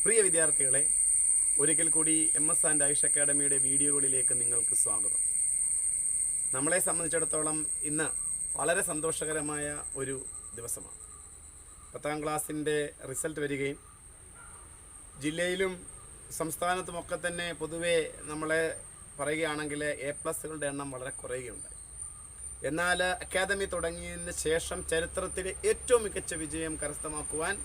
പ്രിയ വിദ്യാർത്ഥികളെ, ഒരിക്കൽ കൂടി MS ആൻഡ് ആയുഷ് അക്കാഡമിയുടെ വീഡിയോകളിലേക്ക് നിങ്ങൾക്ക് സ്വാഗതം. നമ്മളെ സംബന്ധിച്ചിടത്തോളം ഇന്ന് വളരെ സന്തോഷകരമായ ഒരു ദിവസമാണ്. 10ാം ക്ലാസ്സിൻ്റെ റിസൾട്ട് വരികയും ജില്ലയിലും സംസ്ഥാനത്തുമൊക്കെ തന്നെ പൊതുവെ നമ്മളെ പറയുകയാണെങ്കിൽ A+കളുടെ എണ്ണം വളരെ കുറയുകയുണ്ടായി. എന്നാൽ അക്കാദമി തുടങ്ങിയതിന് ശേഷം ചരിത്രത്തിലെ ഏറ്റവും മികച്ച വിജയം കരസ്ഥമാക്കുവാൻ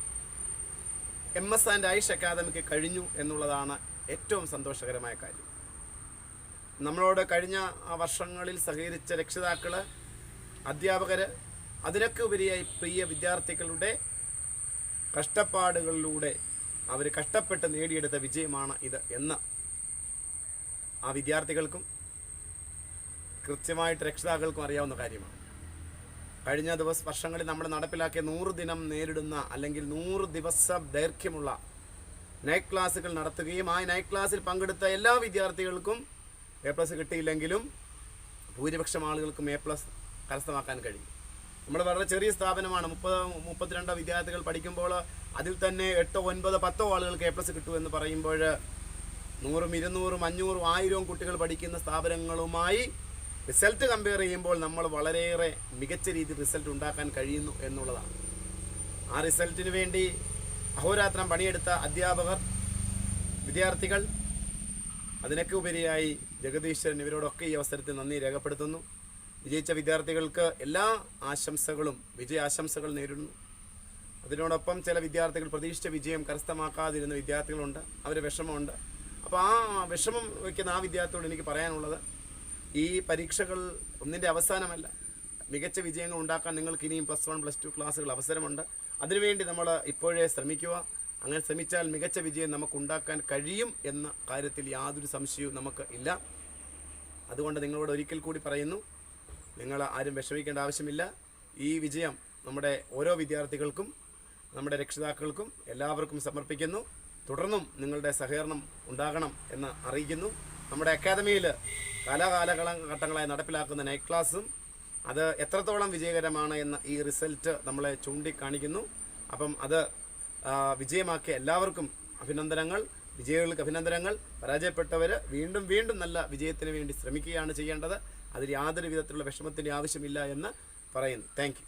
MS ആൻഡ് ആയുഷ് അക്കാദമിക്ക് കഴിഞ്ഞു എന്നുള്ളതാണ് ഏറ്റവും സന്തോഷകരമായ കാര്യം. നമ്മളോട് കഴിഞ്ഞ വർഷങ്ങളിൽ സഹകരിച്ച രക്ഷിതാക്കൾ, അധ്യാപകർ, അതിനൊക്കെ ഉപരിയായി പ്രിയ വിദ്യാർത്ഥികളുടെ കഷ്ടപ്പാടുകളിലൂടെ അവർ കഷ്ടപ്പെട്ട് നേടിയെടുത്ത വിജയമാണ് ഇത് എന്ന് ആ വിദ്യാർത്ഥികൾക്കും കൃത്യമായിട്ട് രക്ഷിതാക്കൾക്കും അറിയാവുന്ന കാര്യമാണ്. കഴിഞ്ഞ വർഷങ്ങളിൽ നമ്മൾ നടപ്പിലാക്കിയ 100 ദിനം നേരിടുന്ന അല്ലെങ്കിൽ 100 ദിവസം ദൈർഘ്യമുള്ള നൈറ്റ് ക്ലാസ്സുകൾ നടത്തുകയും ആ നൈറ്റ് ക്ലാസ്സിൽ പങ്കെടുത്ത എല്ലാ വിദ്യാർത്ഥികൾക്കും A+ കിട്ടിയില്ലെങ്കിലും ഭൂരിപക്ഷം ആളുകൾക്കും A+ കരസ്ഥമാക്കാൻ കഴിയും. നമ്മൾ വളരെ ചെറിയ സ്ഥാപനമാണ്. 32 വിദ്യാർത്ഥികൾ പഠിക്കുമ്പോൾ അതിൽ തന്നെ 8, 9, 10 ആളുകൾക്ക് A+ കിട്ടുമെന്ന് പറയുമ്പോൾ 100, 200, 500, 1000 കുട്ടികൾ പഠിക്കുന്ന സ്ഥാപനങ്ങളുമായി റിസൾട്ട് കമ്പയർ ചെയ്യുമ്പോൾ നമ്മൾ വളരെയേറെ മികച്ച രീതിയിൽ റിസൾട്ട് ഉണ്ടാക്കാൻ കഴിയുന്നു എന്നുള്ളതാണ്. ആ റിസൾട്ടിന് വേണ്ടി അഹോരാത്രം പണിയെടുത്ത അധ്യാപകർ, വിദ്യാർത്ഥികൾ, അതിനൊക്കെ ഉപരിയായി ജഗദീശ്വരൻ, ഇവരോടൊക്കെ ഈ അവസരത്തിൽ നന്ദി രേഖപ്പെടുത്തുന്നു. വിജയിച്ച വിദ്യാർത്ഥികൾക്ക് എല്ലാ ആശംസകളും, വിജയാശംസകൾ നേരിടുന്നു. അതിനോടൊപ്പം ചില വിദ്യാർത്ഥികൾ പ്രതീക്ഷിച്ച വിജയം കരസ്ഥമാക്കാതിരുന്ന വിദ്യാർത്ഥികളുണ്ട്, അവർ വിഷമമുണ്ട്. അപ്പോൾ ആ വിഷമം വയ്ക്കുന്ന ആ വിദ്യാർത്ഥിയോട് എനിക്ക് പറയാനുള്ളത്, ഈ പരീക്ഷകൾ ഒന്നിൻ്റെ അവസാനമല്ല. മികച്ച വിജയങ്ങൾ ഉണ്ടാക്കാൻ നിങ്ങൾക്ക് ഇനിയും +1, +2 ക്ലാസ്സുകൾ അവസരമുണ്ട്. അതിനുവേണ്ടി നമ്മൾ ഇപ്പോഴേ ശ്രമിക്കുക. അങ്ങനെ ശ്രമിച്ചാൽ മികച്ച വിജയം നമുക്ക് ഉണ്ടാക്കാൻ കഴിയും എന്ന കാര്യത്തിൽ യാതൊരു സംശയവും നമുക്ക് ഇല്ല. അതുകൊണ്ട് നിങ്ങളോട് ഒരിക്കൽ കൂടി പറയുന്നു, നിങ്ങൾ ആരും വിഷമിക്കേണ്ട ആവശ്യമില്ല. ഈ വിജയം നമ്മുടെ ഓരോ വിദ്യാർത്ഥികൾക്കും നമ്മുടെ രക്ഷിതാക്കൾക്കും എല്ലാവർക്കും സമർപ്പിക്കുന്നു. തുടർന്നും നിങ്ങളുടെ സഹകരണം ഉണ്ടാകണം എന്ന് അറിയിക്കുന്നു. നമ്മുടെ അക്കാദമിയിൽ കാലാകാലഘട്ടങ്ങളായി നടപ്പിലാക്കുന്ന നൈറ്റ് ക്ലാസ്സും അത് എത്രത്തോളം വിജയകരമാണ് എന്ന ഈ റിസൾട്ട് നമ്മളെ ചൂണ്ടിക്കാണിക്കുന്നു. അപ്പം അത് വിജയമാക്കിയ എല്ലാവർക്കും അഭിനന്ദനങ്ങൾ, വിജയികൾക്ക് അഭിനന്ദനങ്ങൾ. പരാജയപ്പെട്ടവർ വീണ്ടും വീണ്ടും നല്ല വിജയത്തിന് വേണ്ടി ശ്രമിക്കുകയാണ് ചെയ്യേണ്ടത്. അതിൽ യാതൊരു വിധത്തിലുള്ള വിഷമത്തിൻ്റെ ആവശ്യമില്ല എന്ന് പറയുന്നു. Thank you.